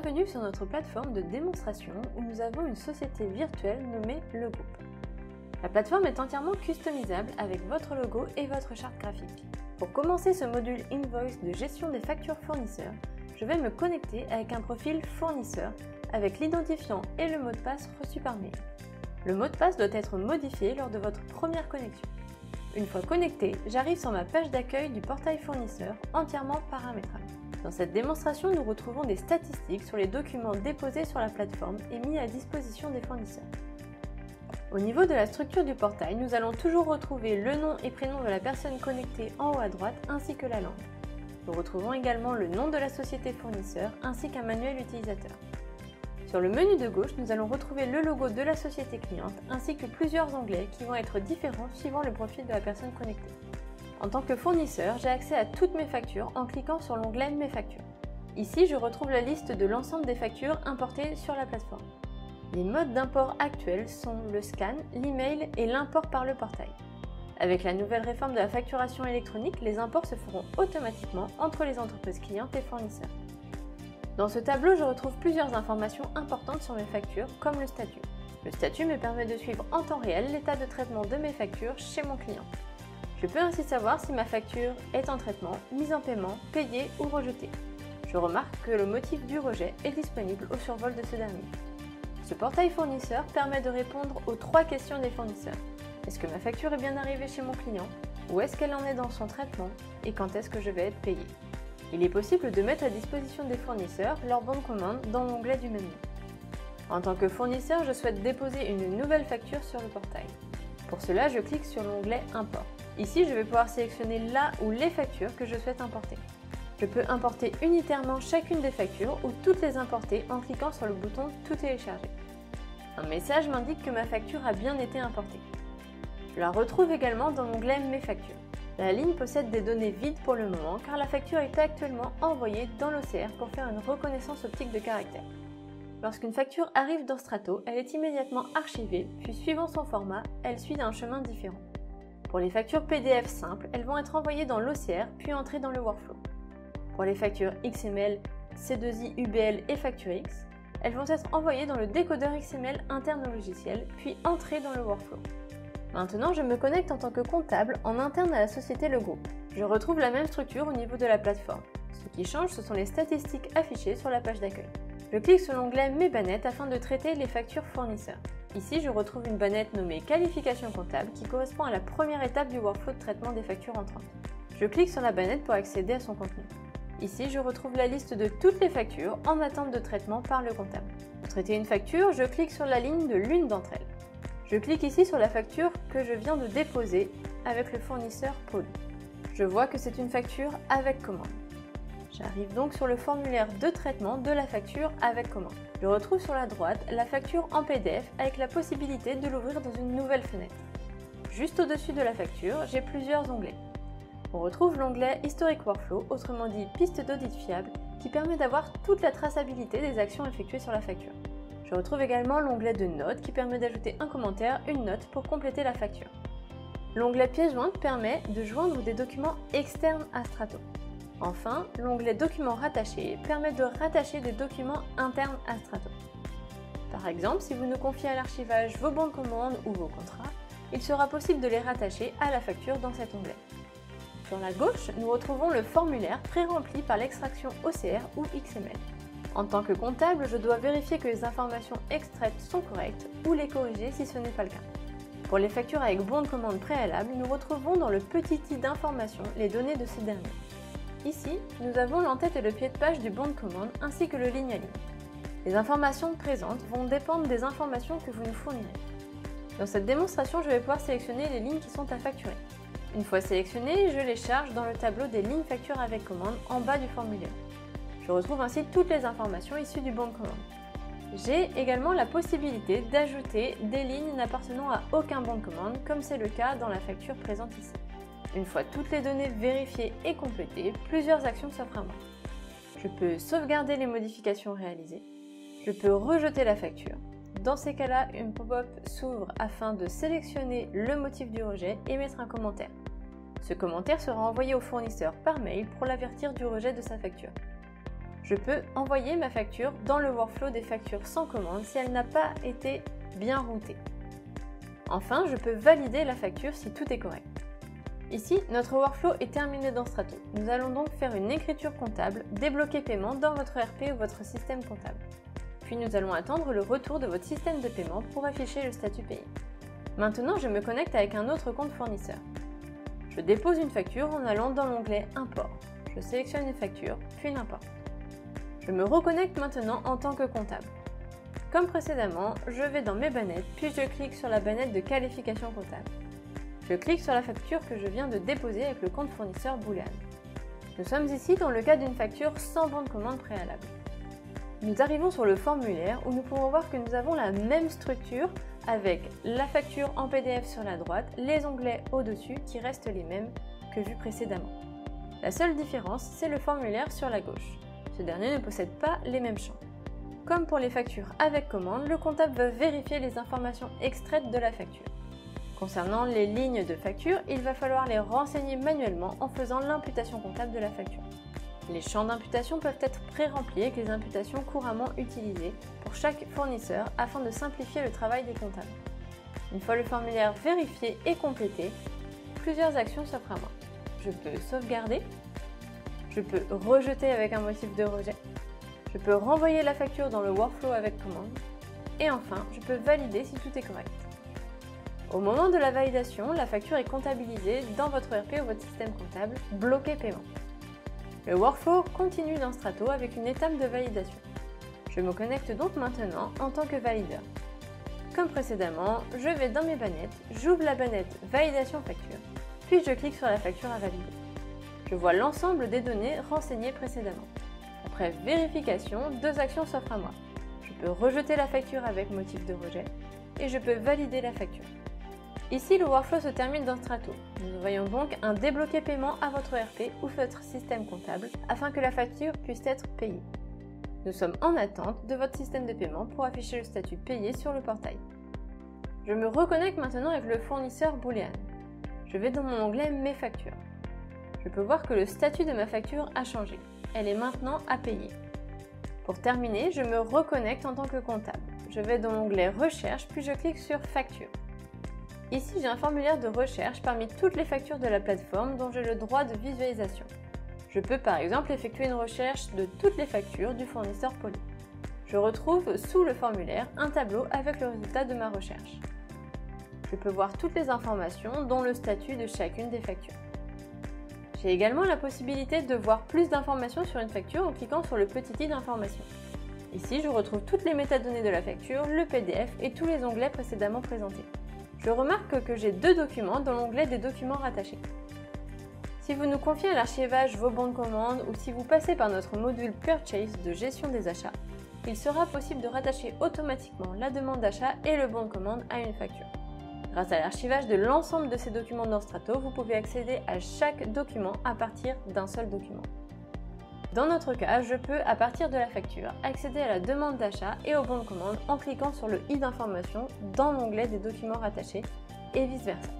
Bienvenue sur notre plateforme de démonstration où nous avons une société virtuelle nommée Le Groupe. La plateforme est entièrement customisable avec votre logo et votre charte graphique. Pour commencer ce module Invoice de gestion des factures fournisseurs, je vais me connecter avec un profil fournisseur avec l'identifiant et le mot de passe reçu par mail. Le mot de passe doit être modifié lors de votre première connexion. Une fois connecté, j'arrive sur ma page d'accueil du portail fournisseur entièrement paramétrable. Dans cette démonstration, nous retrouvons des statistiques sur les documents déposés sur la plateforme et mis à disposition des fournisseurs. Au niveau de la structure du portail, nous allons toujours retrouver le nom et prénom de la personne connectée en haut à droite ainsi que la langue. Nous retrouvons également le nom de la société fournisseur ainsi qu'un manuel utilisateur. Sur le menu de gauche, nous allons retrouver le logo de la société cliente ainsi que plusieurs onglets qui vont être différents suivant le profil de la personne connectée. En tant que fournisseur, j'ai accès à toutes mes factures en cliquant sur l'onglet Mes factures. Ici, je retrouve la liste de l'ensemble des factures importées sur la plateforme. Les modes d'import actuels sont le scan, l'email et l'import par le portail. Avec la nouvelle réforme de la facturation électronique, les imports se feront automatiquement entre les entreprises clientes et fournisseurs. Dans ce tableau, je retrouve plusieurs informations importantes sur mes factures, comme le statut. Le statut me permet de suivre en temps réel l'état de traitement de mes factures chez mon client. Je peux ainsi savoir si ma facture est en traitement, mise en paiement, payée ou rejetée. Je remarque que le motif du rejet est disponible au survol de ce dernier. Ce portail fournisseur permet de répondre aux 3 questions des fournisseurs. Est-ce que ma facture est bien arrivée chez mon client? Où est-ce qu'elle en est dans son traitement? Et quand est-ce que je vais être payé? Il est possible de mettre à disposition des fournisseurs leur bon de commande dans l'onglet du même nom. En tant que fournisseur, je souhaite déposer une nouvelle facture sur le portail. Pour cela, je clique sur l'onglet Import. Ici, je vais pouvoir sélectionner la ou les factures que je souhaite importer. Je peux importer unitairement chacune des factures ou toutes les importer en cliquant sur le bouton Tout télécharger. Un message m'indique que ma facture a bien été importée. Je la retrouve également dans l'onglet Mes factures. La ligne possède des données vides pour le moment car la facture est actuellement envoyée dans l'OCR pour faire une reconnaissance optique de caractère. Lorsqu'une facture arrive dans Strato, elle est immédiatement archivée, puis suivant son format, elle suit un chemin différent. Pour les factures PDF simples, elles vont être envoyées dans l'OCR puis entrées dans le workflow. Pour les factures XML, C2I, UBL et FactureX, elles vont être envoyées dans le décodeur XML interne au logiciel puis entrées dans le workflow. Maintenant, je me connecte en tant que comptable en interne à la société Le Groupe. Je retrouve la même structure au niveau de la plateforme. Ce qui change, ce sont les statistiques affichées sur la page d'accueil. Je clique sur l'onglet Mes bannettes afin de traiter les factures fournisseurs. Ici, je retrouve une bannette nommée Qualification comptable qui correspond à la première étape du workflow de traitement des factures entrantes. Je clique sur la bannette pour accéder à son contenu. Ici, je retrouve la liste de toutes les factures en attente de traitement par le comptable. Pour traiter une facture, je clique sur la ligne de l'une d'entre elles. Je clique ici sur la facture que je viens de déposer avec le fournisseur Paul. Je vois que c'est une facture avec commande. J'arrive donc sur le formulaire de traitement de la facture avec commande. Je retrouve sur la droite la facture en PDF avec la possibilité de l'ouvrir dans une nouvelle fenêtre. Juste au-dessus de la facture, j'ai plusieurs onglets. On retrouve l'onglet Historic Workflow, autrement dit piste d'audit fiable, qui permet d'avoir toute la traçabilité des actions effectuées sur la facture. Je retrouve également l'onglet de notes qui permet d'ajouter un commentaire, une note pour compléter la facture. L'onglet pièces jointes permet de joindre des documents externes à Strato. Enfin, l'onglet Documents rattachés permet de rattacher des documents internes à Strato. Par exemple, si vous nous confiez à l'archivage vos bons de commande ou vos contrats, il sera possible de les rattacher à la facture dans cet onglet. Sur la gauche, nous retrouvons le formulaire pré-rempli par l'extraction OCR ou XML. En tant que comptable, je dois vérifier que les informations extraites sont correctes ou les corriger si ce n'est pas le cas. Pour les factures avec bon de commande préalable, nous retrouvons dans le petit i d'information les données de ces derniers. Ici, nous avons l'entête et le pied de page du bon de commande ainsi que le ligne à ligne. Les informations présentes vont dépendre des informations que vous nous fournirez. Dans cette démonstration, je vais pouvoir sélectionner les lignes qui sont à facturer. Une fois sélectionnées, je les charge dans le tableau des lignes factures avec commande en bas du formulaire. Je retrouve ainsi toutes les informations issues du bon de commande. J'ai également la possibilité d'ajouter des lignes n'appartenant à aucun bon de commande, comme c'est le cas dans la facture présente ici. Une fois toutes les données vérifiées et complétées, plusieurs actions s'offrent à moi. Je peux sauvegarder les modifications réalisées. Je peux rejeter la facture. Dans ces cas-là, une pop-up s'ouvre afin de sélectionner le motif du rejet et mettre un commentaire. Ce commentaire sera envoyé au fournisseur par mail pour l'avertir du rejet de sa facture. je peux envoyer ma facture dans le workflow des factures sans commande si elle n'a pas été bien routée. Enfin, je peux valider la facture si tout est correct. Ici, notre workflow est terminé dans Strato. Nous allons donc faire une écriture comptable, débloquer paiement dans votre ERP ou votre système comptable. Puis nous allons attendre le retour de votre système de paiement pour afficher le statut payé. Maintenant, je me connecte avec un autre compte fournisseur. Je dépose une facture en allant dans l'onglet Import. Je sélectionne une facture, puis l'importe. Je me reconnecte maintenant en tant que comptable. Comme précédemment, je vais dans mes bannettes, puis je clique sur la bannette de qualification comptable. Je clique sur la facture que je viens de déposer avec le compte fournisseur Boolean. Nous sommes ici dans le cas d'une facture sans bon de commande préalable. Nous arrivons sur le formulaire où nous pouvons voir que nous avons la même structure avec la facture en PDF sur la droite, les onglets au-dessus qui restent les mêmes que vus précédemment. La seule différence, c'est le formulaire sur la gauche. Ce dernier ne possède pas les mêmes champs. Comme pour les factures avec commande, le comptable va vérifier les informations extraites de la facture. Concernant les lignes de facture, il va falloir les renseigner manuellement en faisant l'imputation comptable de la facture. Les champs d'imputation peuvent être pré-remplis avec les imputations couramment utilisées pour chaque fournisseur afin de simplifier le travail des comptables. Une fois le formulaire vérifié et complété, plusieurs actions s'offrent à moi. Je peux sauvegarder, je peux rejeter avec un motif de rejet, je peux renvoyer la facture dans le workflow avec commande et enfin, je peux valider si tout est correct. Au moment de la validation, la facture est comptabilisée dans votre ERP ou votre système comptable, bloqué paiement. Le workflow continue dans Strato avec une étape de validation. Je me connecte donc maintenant en tant que valideur. Comme précédemment, je vais dans mes bannettes, j'ouvre la bannette Validation facture, puis je clique sur la facture à valider. Je vois l'ensemble des données renseignées précédemment. Après vérification, deux actions s'offrent à moi. Je peux rejeter la facture avec motif de rejet et je peux valider la facture. Ici, le workflow se termine dans Strato. Nous voyons donc un débloqué paiement à votre ERP ou votre système comptable afin que la facture puisse être payée. Nous sommes en attente de votre système de paiement pour afficher le statut payé sur le portail. Je me reconnecte maintenant avec le fournisseur Boolean. Je vais dans mon onglet Mes factures. Je peux voir que le statut de ma facture a changé. Elle est maintenant à payer. Pour terminer, je me reconnecte en tant que comptable. Je vais dans l'onglet Recherche puis je clique sur Facture. Ici, j'ai un formulaire de recherche parmi toutes les factures de la plateforme dont j'ai le droit de visualisation. Je peux par exemple effectuer une recherche de toutes les factures du fournisseur Poly. Je retrouve sous le formulaire un tableau avec le résultat de ma recherche. Je peux voir toutes les informations dont le statut de chacune des factures. J'ai également la possibilité de voir plus d'informations sur une facture en cliquant sur le petit i d'information. Ici, je retrouve toutes les métadonnées de la facture, le PDF et tous les onglets précédemment présentés. Je remarque que j'ai deux documents dans l'onglet des documents rattachés. Si vous nous confiez à l'archivage vos bons de commande ou si vous passez par notre module Purchase de gestion des achats, il sera possible de rattacher automatiquement la demande d'achat et le bon de commande à une facture. Grâce à l'archivage de l'ensemble de ces documents dans Strato, vous pouvez accéder à chaque document à partir d'un seul document. Dans notre cas, je peux, à partir de la facture, accéder à la demande d'achat et au bon de commande en cliquant sur le i d'information dans l'onglet des documents rattachés et vice-versa.